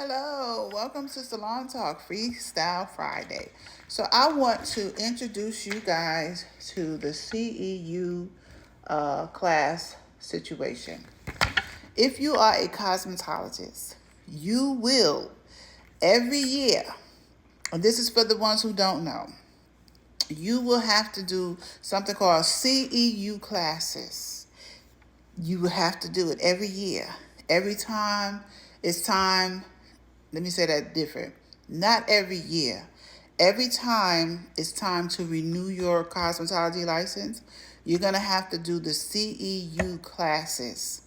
Hello, welcome to Salon Talk Freestyle Friday. So, I want to introduce you guys to the CEU class situation. If you are a cosmetologist, you will every year, and this is for the ones who don't know, you will have to do something called CEU classes. You will have to do it every year. Every time it's time, let me say that different. Not every year. Every time it's time to renew your cosmetology license, you're going to have to do the CEU classes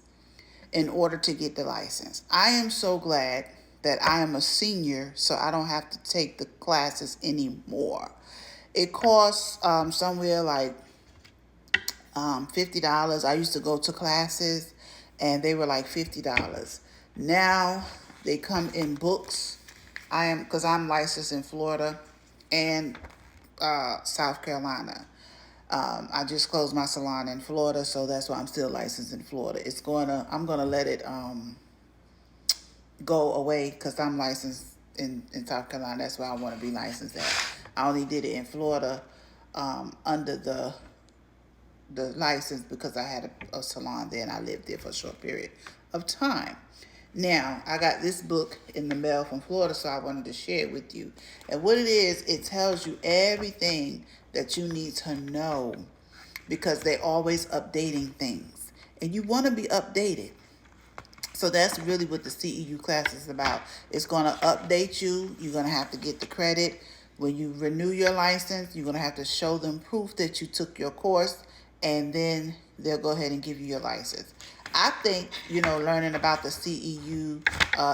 in order to get the license. I am so glad that I am a senior, so I don't have to take the classes anymore. It costs somewhere like $50. I used to go to classes and they were like $50. Now they come in books. Because I'm licensed in Florida and South Carolina. I just closed my salon in Florida, so that's why I'm still licensed in Florida. I'm gonna let it go away because I'm licensed in South Carolina. That's why I want to be licensed at. I only did it in Florida under the license because I had a salon there and I lived there for a short period of time. Now, I got this book in the mail from Florida, so I wanted to share it with you. And what it is, it tells you everything that you need to know because they're always updating things. And you want to be updated. So that's really what the CEU class is about. It's going to update you. You're going to have to get the credit. When you renew your license, you're going to have to show them proof that you took your course, and then they'll go ahead and give you your license. I think, learning about the CEU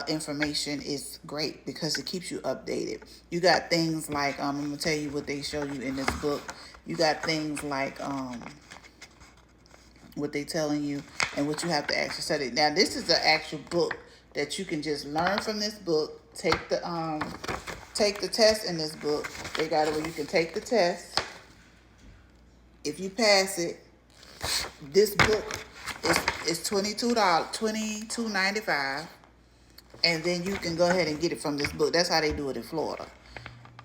information is great because it keeps you updated. You got things like, I'm going to tell you what they show you in this book. You got things like what they telling you and what you have to actually study. Now, this is the actual book that you can just learn from this book. Take the test in this book. They got it where you can take the test. If you pass it, this book is $22.95, and then you can go ahead and get it from this book. That's how they do it in Florida.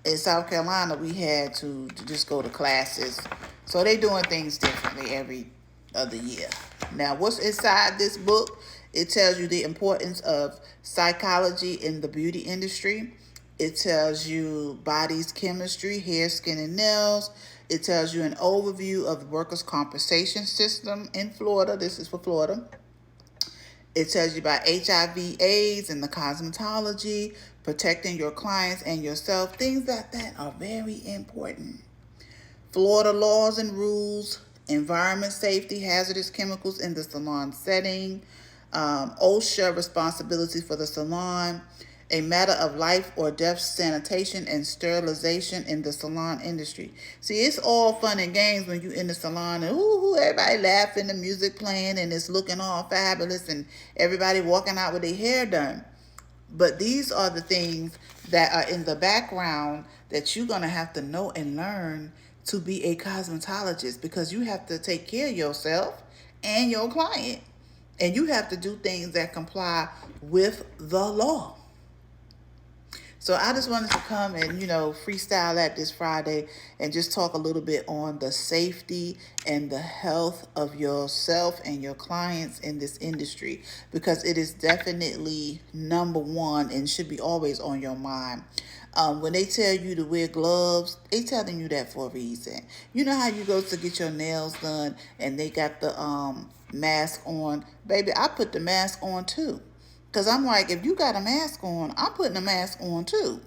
In South Carolina, we had to just go to classes. So they doing things differently every other year. Now, what's inside this book? It tells you the importance of psychology in the beauty industry. It tells you body's chemistry, hair, skin, and nails. It tells you an overview of the workers' compensation system in Florida. This is for Florida. It tells you about HIV, AIDS, and the cosmetology, protecting your clients and yourself. Things like that are very important. Florida laws and rules, environment safety, hazardous chemicals in the salon setting, OSHA responsibilities for the salon, a matter of life or death sanitation and sterilization in the salon industry. See, it's all fun and games when you're in the salon and everybody laughing, the music playing, and it's looking all fabulous and everybody walking out with their hair done. But these are the things that are in the background that you're going to have to know and learn to be a cosmetologist, because you have to take care of yourself and your client. And you have to do things that comply with the law. So I just wanted to come and, freestyle at this Friday and just talk a little bit on the safety and the health of yourself and your clients in this industry, because it is definitely number one and should be always on your mind. When they tell you to wear gloves, they telling you that for a reason. You know how you go to get your nails done and they got the mask on? Baby, I put the mask on too. Because I'm like, if you got a mask on, I'm putting a mask on too.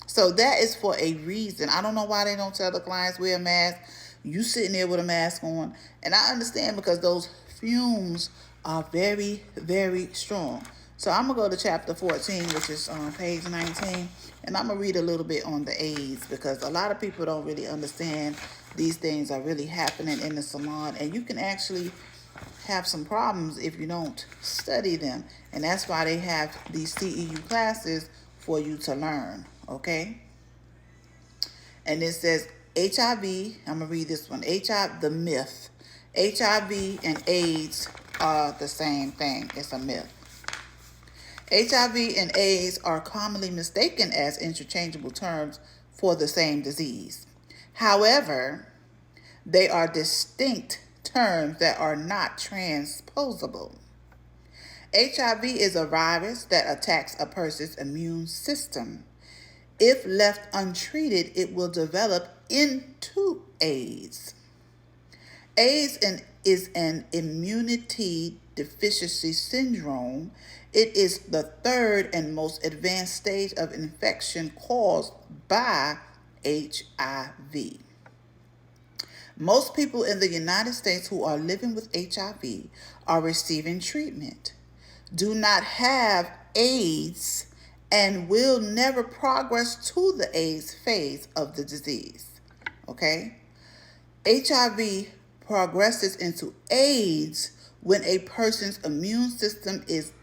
So that is for a reason. I don't know why they don't tell the clients wear a mask. You sitting there with a mask on. And I understand because those fumes are very, very strong. So I'm going to go to chapter 14, which is on page 19. And I'm going to read a little bit on the AIDS, because a lot of people don't really understand these things are really happening in the salon. And you can actually have some problems if you don't study them. And that's why they have these CEU classes for you to learn, okay? And it says HIV, I'm going to read this one. The myth. HIV and AIDS are the same thing. It's a myth. HIV and AIDS are commonly mistaken as interchangeable terms for the same disease. However, they are distinct terms that are not transposable. HIV is a virus that attacks a person's immune system. If left untreated, it will develop into AIDS. AIDS is an immunity deficiency syndrome. It is the third and most advanced stage of infection caused by HIV. Most people in the United States who are living with HIV are receiving treatment, do not have AIDS, and will never progress to the AIDS phase of the disease. Okay? HIV progresses into AIDS when a person's immune system is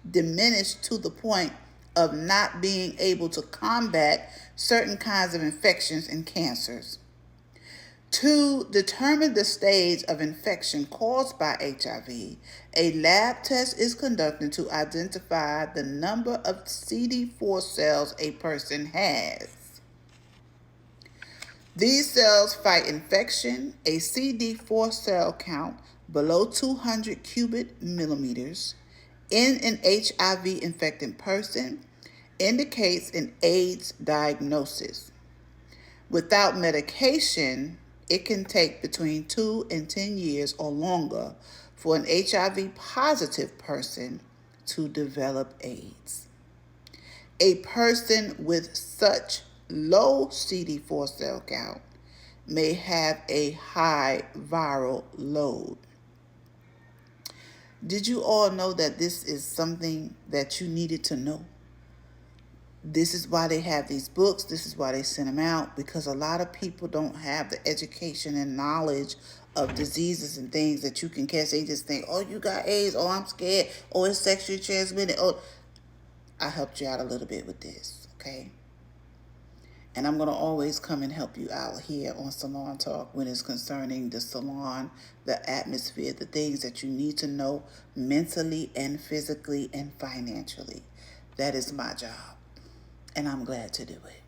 diminished to the point of not being able to combat certain kinds of infections and cancers. To determine the stage of infection caused by HIV, a lab test is conducted to identify the number of CD4 cells a person has. These cells fight infection. A CD4 cell count below 200 cubic millimeters in an HIV infected person indicates an AIDS diagnosis. Without medication, it can take between 2 and 10 years or longer for an HIV positive person to develop AIDS. A person with such low CD4 cell count may have a high viral load. Did you all know that this is something that you needed to know? This is why they have these books. This is why they send them out, because a lot of people don't have the education and knowledge of diseases and things that you can catch. They just think, oh, you got AIDS. Oh, I'm scared. Oh, it's sexually transmitted. Oh, I helped you out a little bit with this, okay? And I'm going to always come and help you out here on Salon Talk when it's concerning the salon, the atmosphere, the things that you need to know mentally and physically and financially. That is my job. And I'm glad to do it.